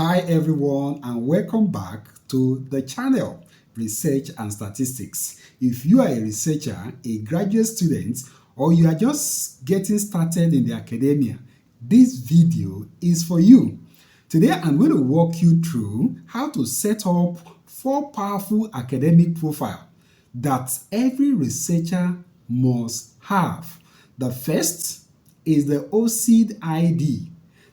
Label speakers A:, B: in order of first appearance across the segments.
A: Hi everyone and welcome back to the channel Research and Statistics. If you are a researcher, a graduate student, or you are just getting started in the academia, this video is for you. Today I'm going to walk you through how to set up 4 powerful academic profiles that every researcher must have. The first is the ORCID ID.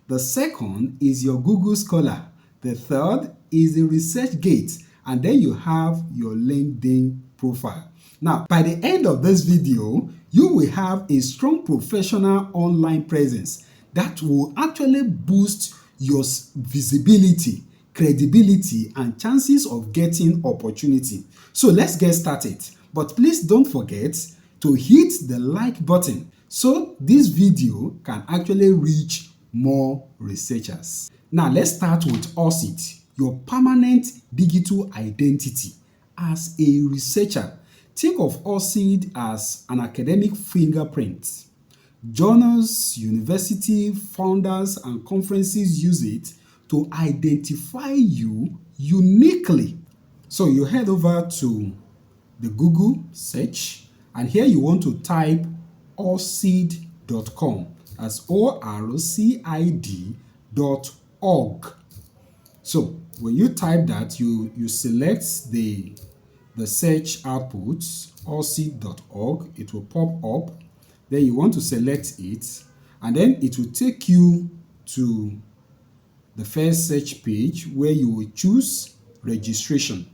A: The second is your Google Scholar. The third is the ResearchGate. And then you have your LinkedIn profile. Now, by the end of this video, you will have a strong professional online presence that will actually boost your visibility, credibility, and chances of getting opportunity. So let's get started. But please don't forget to hit the like button so this video can actually reach more researchers. Now let's start with ORCID, your permanent digital identity. As a researcher, think of ORCID as an academic fingerprint. Journals, university founders, and conferences use it to identify you uniquely. So you head over to the Google search, and here you want to type orcid.com as orcid.org. So when you type that, you select the search output orcid.org. It will pop up. Then you want to select it, and then it will take you to the first search page where you will choose registration.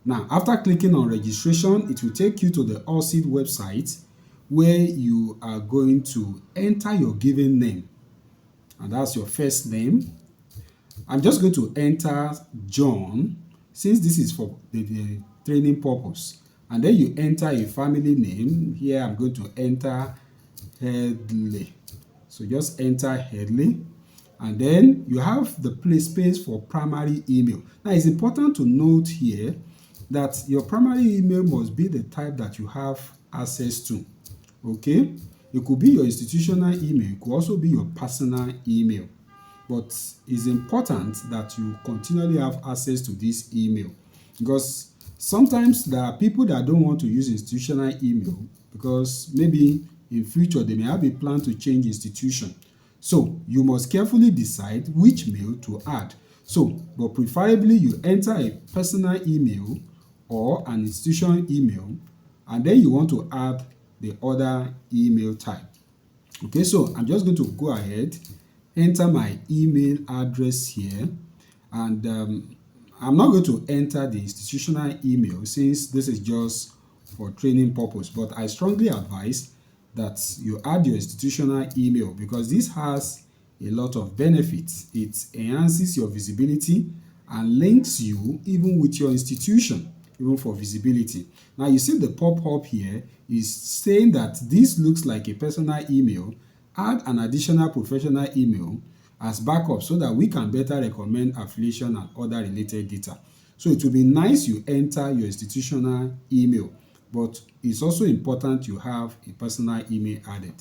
A: Now, after clicking on registration, it will take you to the ORCID website where you are going to enter your given name. And that's your first name. I'm just going to enter John, since this is for the training purpose. And then you enter a family name. Here I'm going to enter Headley. So just enter Headley. And then you have the space for primary email. Now it's important to note here that your primary email must be the type that you have access to. Okay? It could be your institutional email. It could also be your personal email. But it's important that you continually have access to this email, because sometimes there are people that don't want to use institutional email because maybe in future they may have a plan to change institution. So you must carefully decide which mail to add. So, but preferably you enter a personal email or an institutional email, and then you want to add the other email type. Okay, so I'm just going to go ahead, enter my email address here, and I'm not going to enter the institutional email since this is just for training purpose, but I strongly advise that you add your institutional email because this has a lot of benefits. It enhances your visibility and links you even with your institution, even for visibility. Now you see the pop-up here is saying that this looks like a personal email. Add an additional professional email as backup so that we can better recommend affiliation and other related data. So it will be nice you enter your institutional email, but it's also important you have a personal email added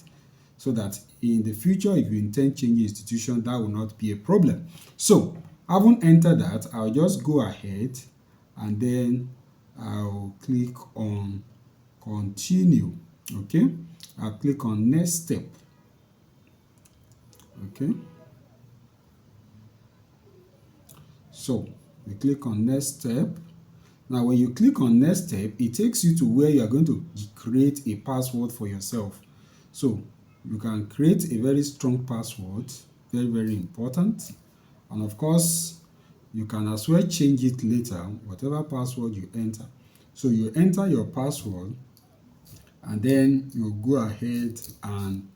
A: so that in the future, if you intend changing institution, that will not be a problem. So having entered that, I'll just go ahead and then I'll click on continue. Okay, I'll click on next step. Okay, so we click on next step. Now when you click on next step, it takes you to where you are going to create a password for yourself. So you can create a very strong password, very, very important. And of course, you can as well change it later, whatever password you enter. So you enter your password, and then you go ahead and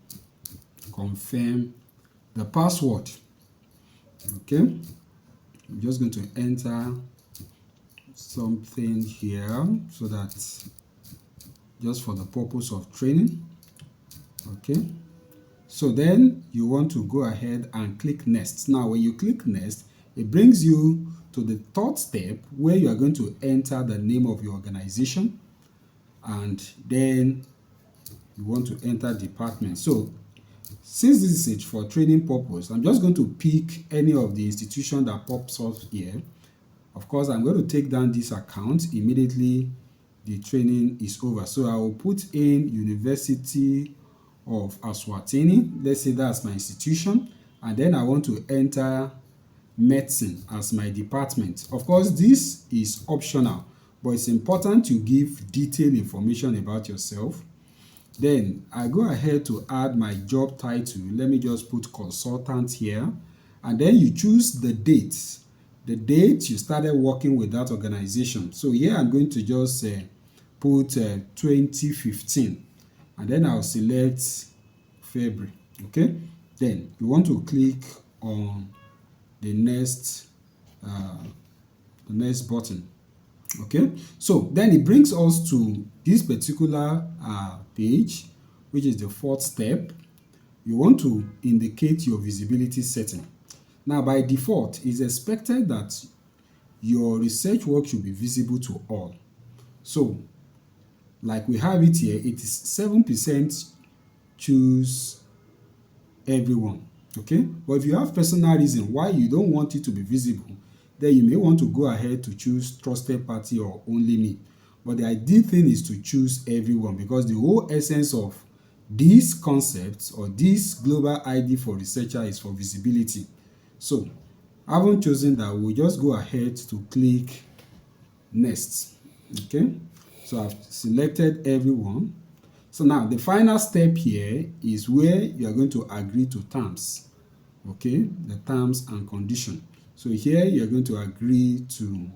A: confirm the password. Okay, I'm just going to enter something here so that just for the purpose of training. Okay, so then you want to go ahead and click next. Now when you click next, it brings you to the third step where you are going to enter the name of your organization, and then you want to enter department. So Since this is for training purpose, I'm just going to pick any of the institution that pops up here. Of course, I'm going to take down this account immediately the training is over. So I will put in University of Aswatini. Let's say that's my institution. And then I want to enter medicine as my department. Of course, this is optional, but it's important to give detailed information about yourself. Then I go ahead to add my job title. Let me just put consultant here. And then you choose the date you started working with that organization. So here I'm going to just put 2015, and then I'll select February. Okay, then you want to click on the next button. Okay, so then it brings us to this particular page, which is the fourth step. You want to indicate your visibility setting. Now, by default, it's expected that your research work should be visible to all. So, like we have it here, it is 7% choose everyone. Okay, but if you have personal reason why you don't want it to be visible, then you may want to go ahead to choose trusted party or only me. But the ideal thing is to choose everyone, because the whole essence of this concept or this global ID for researcher is for visibility. So, having chosen that, we'll just go ahead to click next. Okay, so I've selected everyone. So now the final step here is where you are going to agree to terms. Okay, the terms and condition. So here you're going to agree to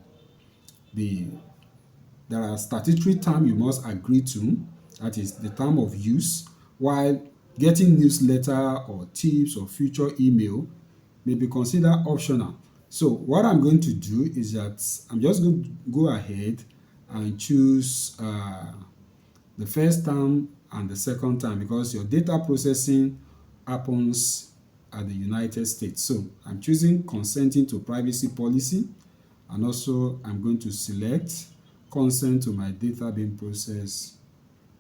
A: there are statutory terms you must agree to, that is the term of use, while getting newsletter or tips or future email may be considered optional. So what I'm going to do is that I'm just going to go ahead and choose the first term and the second term, because your data processing happens at the United States. So I'm choosing consenting to privacy policy, and also I'm going to select consent to my data being processed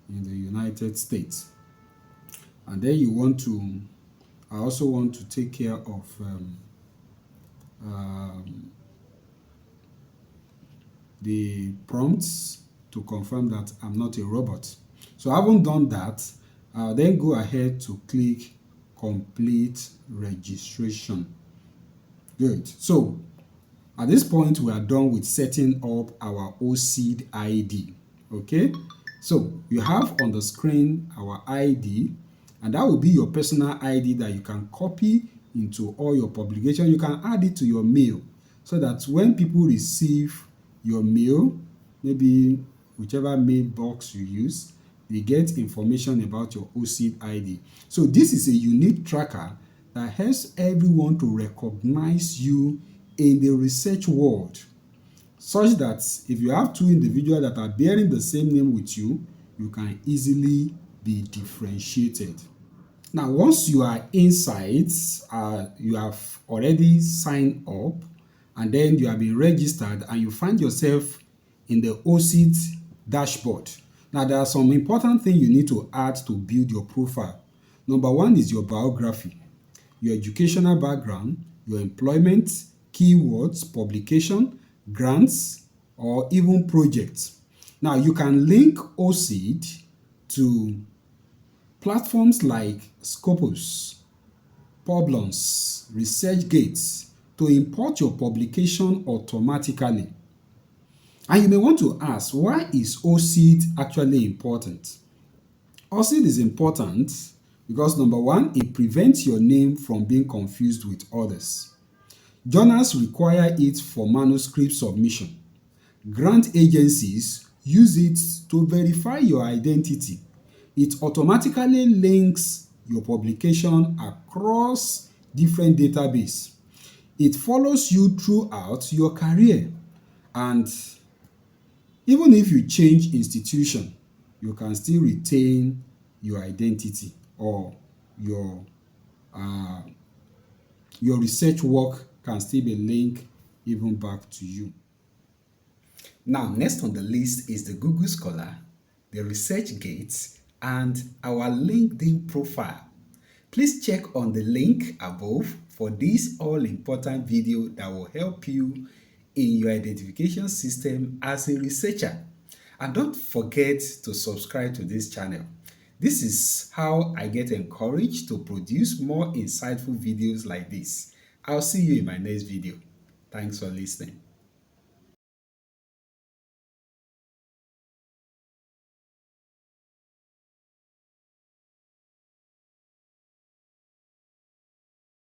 A: in the United States. And then I also want to take care of the prompts to confirm that I'm not a robot. So having done that, I'll then go ahead to click complete registration. Good. So at this point, we are done with setting up our ORCID ID. Okay. So you have on the screen our ID, and that will be your personal ID that you can copy into all your publications. You can add it to your mail, so that when people receive your mail, maybe whichever mailbox you use, they get information about your ORCID ID. So this is a unique tracker that helps everyone to recognize you in the research world, such that if you have two individuals that are bearing the same name with you, you can easily be differentiated. Now, once you are inside, you have already signed up, and then you have been registered, and you find yourself in the ORCID dashboard. Now, there are some important things you need to add to build your profile. Number one is your biography, your educational background, your employment, keywords, publication, grants, or even projects. Now, you can link ORCID to platforms like Scopus, PubMed, ResearchGate to import your publication automatically. And you may want to ask, why is ORCID actually important? ORCID is important because, number one, it prevents your name from being confused with others. Journals require it for manuscript submission. Grant agencies use it to verify your identity. It automatically links your publication across different databases. It follows you throughout your career, and even if you change institution, you can still retain your identity, or your research work can still be linked even back to you. Now, next on the list is the Google Scholar, the ResearchGate, and our LinkedIn profile. Please check on the link above for this all-important video that will help you in your identification system as a researcher. And don't forget to subscribe to this channel. This is how I get encouraged to produce more insightful videos like this. I'll see you in my next video. Thanks for listening.